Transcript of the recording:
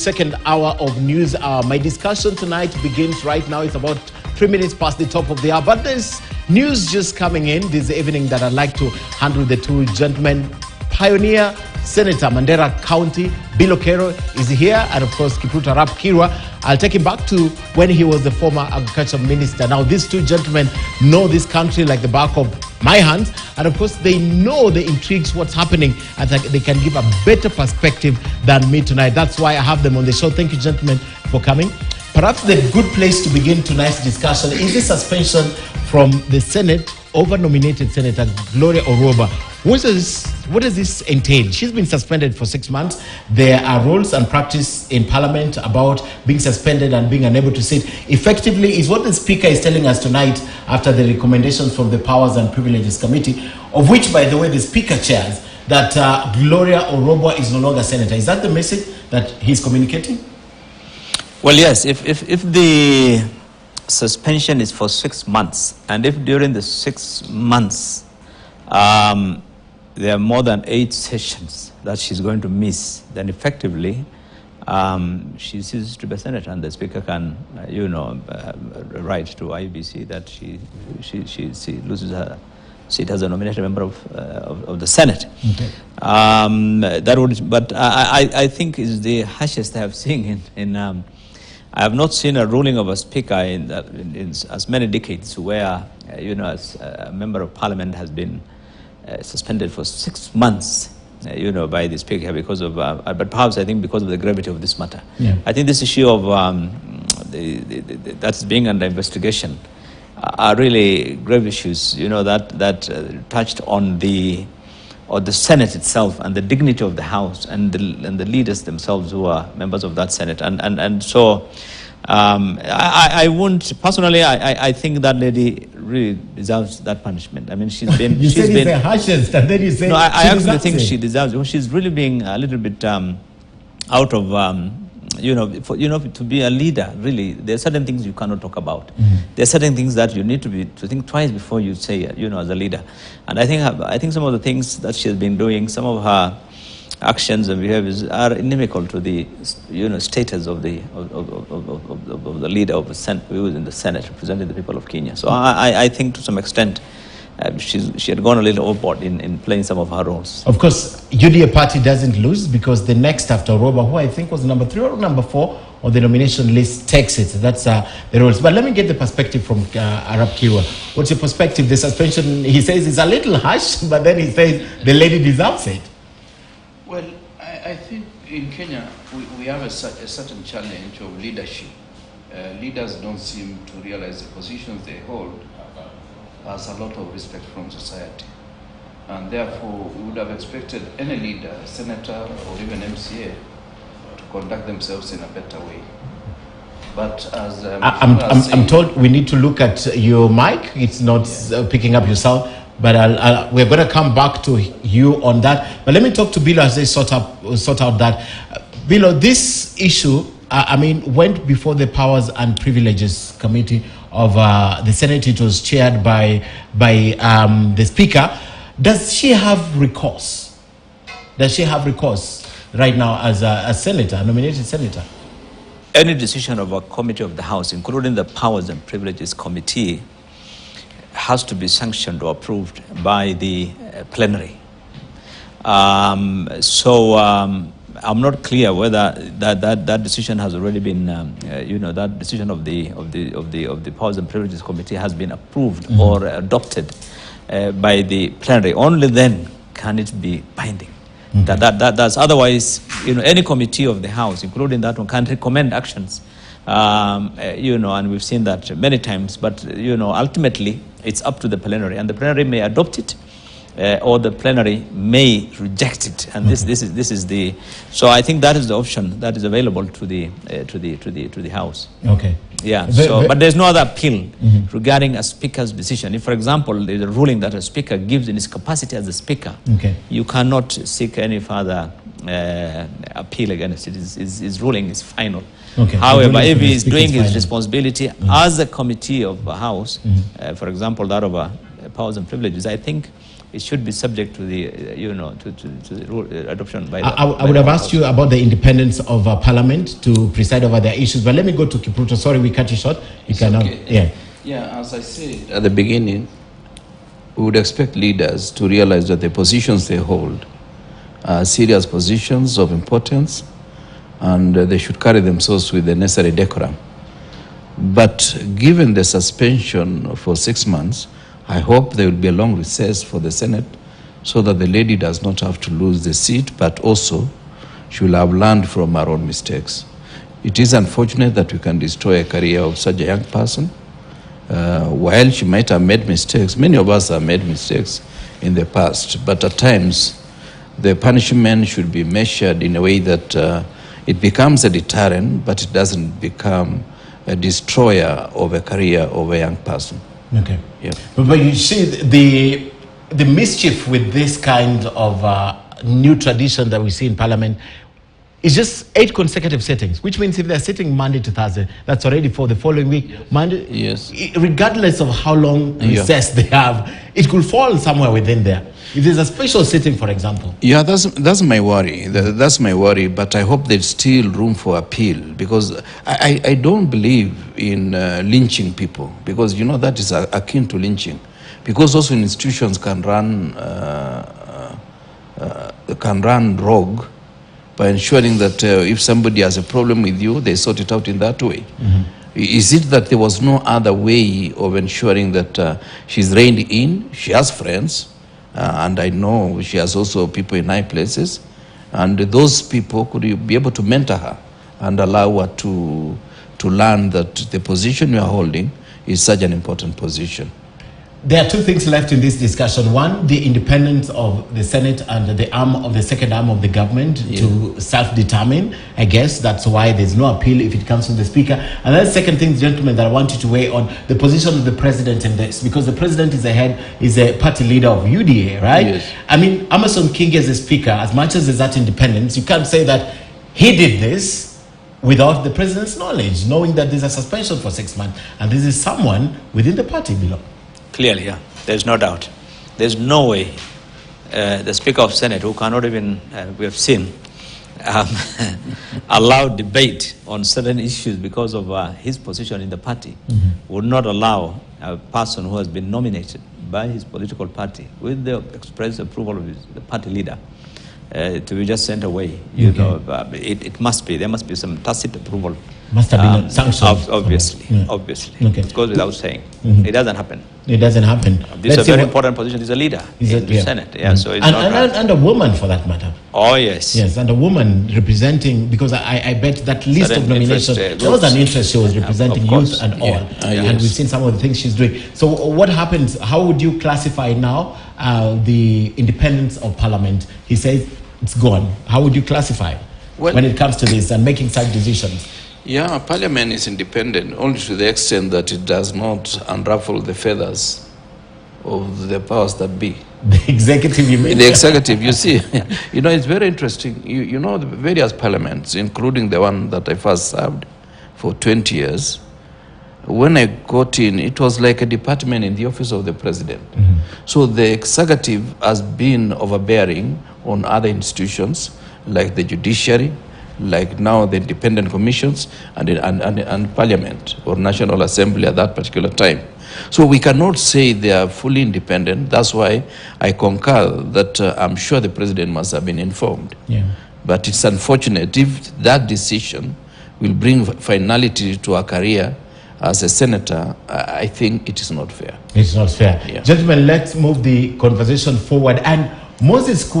Second hour of news. My discussion tonight begins right now. It's about 3 minutes past the top of the hour, but there's news just coming in this evening that I'd like to handle the two gentlemen. Pioneer Senator Mandera County Bill Okero is here, and of course Kipruto Arap Kirwa. I'll take him back to when he was the former agriculture minister. Now these two gentlemen know this country like the back of my hand, and of course they know the intrigues, what's happening, and they can give a better perspective than me tonight. That's why I have them on the show. Thank you, gentlemen, for coming. Perhaps the good place to begin tonight's discussion is the suspension from the Senate over nominated Senator Gloria Orwoba. What does this entail? She's been suspended for 6 months. There are rules and practice in Parliament about being suspended and being unable to sit. Effectively, is what the Speaker is telling us tonight after the recommendations from the Powers and Privileges Committee, of which, by the way, the Speaker chairs, that Gloria Orwoba is no longer Senator. Is that the message that he's communicating? Well, yes. If the suspension is for 6 months, and if during the 6 months there are more than 8 sessions that she's going to miss, then effectively she ceases to be a senator, and the Speaker can, write to IBC that she loses her seat as a nominated member of the Senate. Okay. That would, but I think is the harshest I have seen in I have not seen a ruling of a Speaker in as many decades where, as a member of Parliament has been suspended for 6 months, by the Speaker because of, but perhaps I think because of the gravity of this matter. Yeah. I think this issue of that's being under investigation are really grave issues, that touched on the Senate itself and the dignity of the House and the leaders themselves who are members of that Senate. And so I won't, personally, I think that lady really deserves that punishment. I mean, she's been... you said it's the harshest, and then you say... No, I actually think she deserves it. She's really being a little bit out of... to be a leader, really, there are certain things you cannot talk about. Mm-hmm. There are certain things that you need to think twice before you say, as a leader. And I think some of the things that she has been doing, some of her actions and behaviors are inimical to the, status of the leader of the Senate, who is in the Senate representing the people of Kenya. So I think to some extent, she had gone a little overboard in playing some of her roles. Of course, UDA party doesn't lose because the next after Orwoba, who I think was number 3 or number 4 on the nomination list, takes it. That's the rules. But let me get the perspective from Arap Kirwa. What's your perspective? The suspension, he says, is a little harsh, but then he says the lady deserves it. Well, I think in Kenya, we have a certain challenge of leadership. Leaders don't seem to realize the positions they hold has a lot of respect from society. And therefore, we would have expected any leader, senator, or even MCA to conduct themselves in a better way. But as I'm told we need to look at your mic. It's not picking up your sound. But we're going to come back to you on that. But let me talk to Bilo as they sort out that. Bilo, this issue, went before the Powers and Privileges Committee of the Senate. It was chaired by the Speaker. Does she have recourse? Does she have recourse right now as a senator, a nominated senator? Any decision of a committee of the House, including the Powers and Privileges Committee, has to be sanctioned or approved by the plenary. I'm not clear whether that decision has already been, that decision of the Powers and Privileges Committee has been approved or adopted by the plenary. Only then can it be binding. That's otherwise, any committee of the House, including that one, can recommend actions. And we've seen that many times. But ultimately, it's up to the plenary, and the plenary may adopt it. Or the plenary may reject it, and this is the. So I think that is the option that is available to the House. Okay. Yeah. But there's no other appeal regarding a speaker's decision. If, for example, there's a ruling that a speaker gives in his capacity as a speaker, you cannot seek any further appeal against it. His ruling is final. Okay. However, if he is doing his responsibility as a committee of a House, for example, that of Powers and Privileges, I think it should be subject to the, to the rule, adoption by the... I would have asked you about the independence of Parliament to preside over their issues, but let me go to Kipruto. Sorry, we cut you short. You cannot. Okay. Yeah, as I said at the beginning, we would expect leaders to realize that the positions they hold are serious positions of importance, and they should carry themselves with the necessary decorum. But given the suspension for 6 months, I hope there will be a long recess for the Senate so that the lady does not have to lose the seat, but also she will have learned from her own mistakes. It is unfortunate that we can destroy a career of such a young person. While she might have made mistakes, many of us have made mistakes in the past, but at times the punishment should be measured in a way that it becomes a deterrent, but it doesn't become a destroyer of a career of a young person. Okay. Yeah. But you see, the mischief with this kind of new tradition that we see in Parliament is just 8 consecutive sittings, which means if they're sitting Monday to Thursday, that's already for the following week. Yes. Monday, yes. Regardless of how long recess they have, it could fall somewhere within there. If there's a special sitting, for example. Yeah, that's my worry. That's my worry, but I hope there's still room for appeal, because I don't believe in lynching people, because, that is akin to lynching. Because also institutions can run rogue by ensuring that if somebody has a problem with you, they sort it out in that way. Mm-hmm. Is it that there was no other way of ensuring that she's reined in? She has friends. And I know she has also people in high places, and those people could be able to mentor her and allow her to learn that the position you are holding is such an important position. There are 2 things left in this discussion. One, the independence of the Senate and the arm of the second arm of the government to self-determine. I guess that's why there's no appeal if it comes from the Speaker. And then the second thing, gentlemen, that I want you to weigh on the position of the President in this, because the President is a party leader of UDA, right? Yes. I mean, Amason Kingi as a Speaker, as much as there's that independence, you can't say that he did this without the President's knowledge, knowing that there's a suspension for 6 months, and this is someone within the party below. Clearly, yeah. There's no doubt. There's no way the Speaker of Senate, who cannot even, we have seen, allow debate on certain issues because of his position in the party, would not allow a person who has been nominated by his political party with the express approval of the party leader to be just sent away. It must be, there must be some tacit approval. Must have been sanctioned. Obviously, obviously. Okay. It goes without saying. It doesn't happen. It doesn't happen. This is a very important position. He's a leader in the Senate. Yeah, so it's and a woman, for that matter. Oh, yes. Yes, and a woman representing, because I bet that list of nominations, there was an interest. She was representing youth and all. And we've seen some of the things she's doing. So what happens, how would you classify now the independence of Parliament? He says it's gone. How would you classify when it comes to this and making such decisions? Yeah, Parliament is independent only to the extent that it does not unruffle the feathers of the powers that be. The executive, you mean? The executive, you see. It's very interesting. The various parliaments, including the one that I first served for 20 years, when I got in, it was like a department in the office of the president. So the executive has been overbearing on other institutions, like the judiciary, like now the independent commissions and parliament or National Assembly at that particular time. So we cannot say they are fully independent. That's why I concur that I'm sure the president must have been informed. Yeah. But it's unfortunate if that decision will bring finality to a career as a senator. I think it is not fair. It's not fair. Yeah. Gentlemen, let's move the conversation forward. And Moses